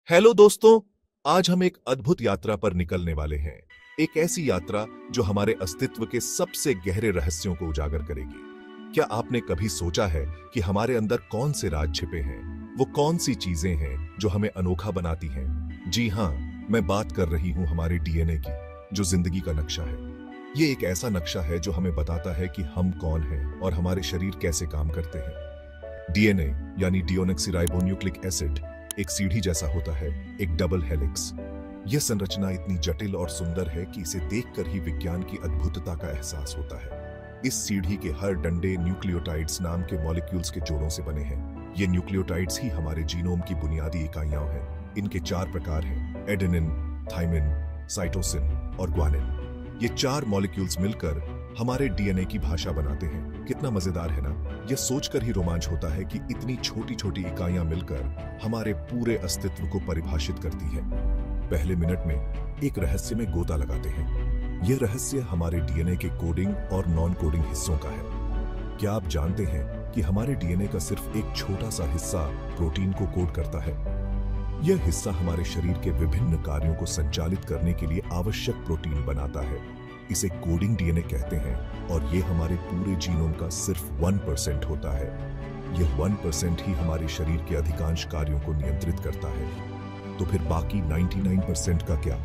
Hello दोस्तों, आज हम एक अद्भुत यात्रा पर निकलने वाले हैं। एक ऐसी यात्रा जो हमारे अस्तित्व के सबसे गहरे रहस्यों को उजागर करेगी। क्या आपने कभी सोचा है कि हमारे अंदर कौन से राज छिपे हैं? वो कौन सी चीजें हैं जो हमें अनोखा बनाती हैं? जी हाँ, मैं बात कर रही हूँ हमारे डीएनए की, जो जिंदगी का नक्शा है। ये एक ऐसा नक्शा है जो हमें बताता है कि हम कौन हैं और हमारे शरीर कैसे काम करते हैं। डीएनए यानी डीओक्सिराइबोन्यूक्लिक एसिड एक सीढ़ी जैसा होता है, एक डबल हेलिक्स। यह संरचना इतनी जटिल और सुंदर है कि इसे देखकर ही विज्ञान की अद्भुतता का एहसास होता है। इस सीढ़ी के हर डंडे न्यूक्लियोटाइड्स नाम के मॉलिक्यूल्स के जोड़ों से बने हैं। ये न्यूक्लियोटाइड्स ही हमारे जीनोम की बुनियादी इकाइयां हैं। इनके 4 प्रकार हैं: एडेनिन, थाइमिन, साइटोसिन और ग्वानिन। ये 4 मॉलिक्यूल्स मिलकर हमारे डीएनए की भाषा बनाते हैं। कितना मजेदार है ना? यह सोचकर ही रोमांच होता है कि इतनी छोटी छोटी इकाइयां मिलकर हमारे पूरे अस्तित्व को परिभाषित करती है। पहले मिनट में एक रहस्य में गोता लगाते हैं। यह रहस्य हमारे डीएनए के कोडिंग और नॉन कोडिंग हिस्सों का है। क्या आप जानते हैं कि हमारे डीएनए का सिर्फ एक छोटा सा हिस्सा प्रोटीन को कोड करता है? यह हिस्सा हमारे शरीर के विभिन्न कार्यों को संचालित करने के लिए आवश्यक प्रोटीन बनाता है। इसे कोडिंग डीएनए कहते हैं और यह हमारे पूरे जीनोम का सिर्फ 1% होता है। यह 1% ही हमारे शरीर के अधिकांश कार्यों को नियंत्रित करता है। तो फिर बाकी 99% का क्या?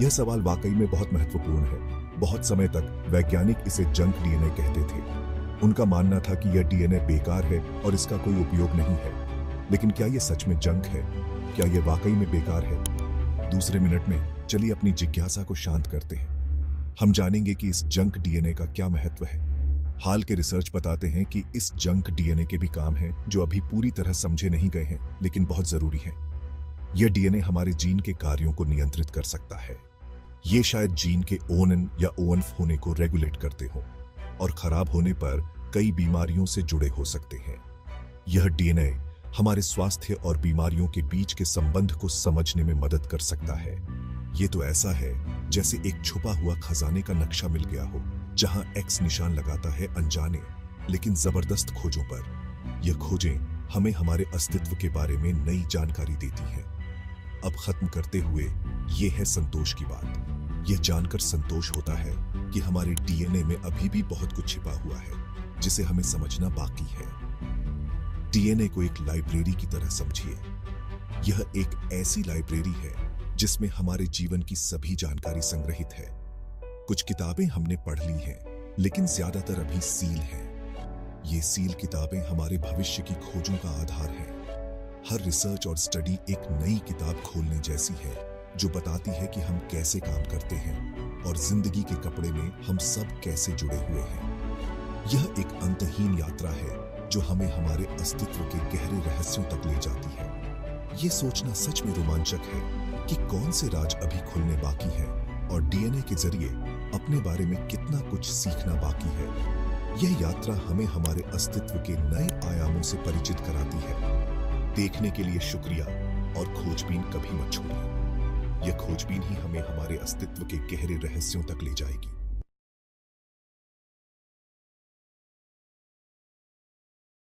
यह सवाल वाकई में बहुत महत्वपूर्ण है। बहुत समय तक वैज्ञानिक इसे जंक डीएनए कहते थे। उनका मानना था कि यह डीएनए बेकार है और इसका कोई उपयोग नहीं है। लेकिन क्या यह सच में जंक है? क्या यह वाकई में बेकार है? दूसरे मिनट में चलिए अपनी जिज्ञासा को शांत करते हैं। हम जानेंगे कि इस जंक डीएनए का क्या महत्व है। हाल के रिसर्च बताते हैं कि इस जंक डीएनए के भी काम हैं जो अभी पूरी तरह समझे नहीं गए हैं, लेकिन बहुत जरूरी हैं। यह डीएनए हमारे जीन के कार्यों को नियंत्रित कर सकता है। ये शायद जीन के ओनन या ओएनएफ होने को रेगुलेट करते हो और खराब होने पर कई बीमारियों से जुड़े हो सकते हैं। यह डीएनए हमारे स्वास्थ्य और बीमारियों के बीच के संबंध को समझने में मदद कर सकता है। ये तो ऐसा है जैसे एक छुपा हुआ खजाने का नक्शा मिल गया हो, जहां एक्स निशान लगाता है अनजाने लेकिन जबरदस्त खोजों पर। यह खोजें हमें हमारे अस्तित्व के बारे में नई जानकारी देती हैं। अब खत्म करते हुए यह है संतोष की बात। यह जानकर संतोष होता है कि हमारे डीएनए में अभी भी बहुत कुछ छिपा हुआ है जिसे हमें समझना बाकी है। डीएनए को एक लाइब्रेरी की तरह समझिए। यह एक ऐसी लाइब्रेरी है जिसमें हमारे जीवन की सभी जानकारी संग्रहित है। कुछ किताबें हमने पढ़ ली हैं, लेकिन ज्यादातर अभी सील हैं। ये सील किताबें हमारे भविष्य की खोजों का आधार हैं। हर रिसर्च और स्टडी एक नई किताब खोलने जैसी है जो बताती है कि हम कैसे काम करते हैं और जिंदगी के कपड़े में हम सब कैसे जुड़े हुए हैं। यह एक अंतहीन यात्रा है जो हमें हमारे अस्तित्व के गहरे रहस्यों तक ले जाती है। ये सोचना सच में रोमांचक है कि कौन से राज अभी खुलने बाकी हैं और डीएनए के जरिए अपने बारे में कितना कुछ सीखना बाकी है। यह यात्रा हमें हमारे अस्तित्व के नए आयामों से परिचित कराती है। देखने के लिए शुक्रिया और खोजबीन कभी मत छोड़िए। यह खोजबीन ही हमें हमारे अस्तित्व के गहरे रहस्यों तक ले जाएगी।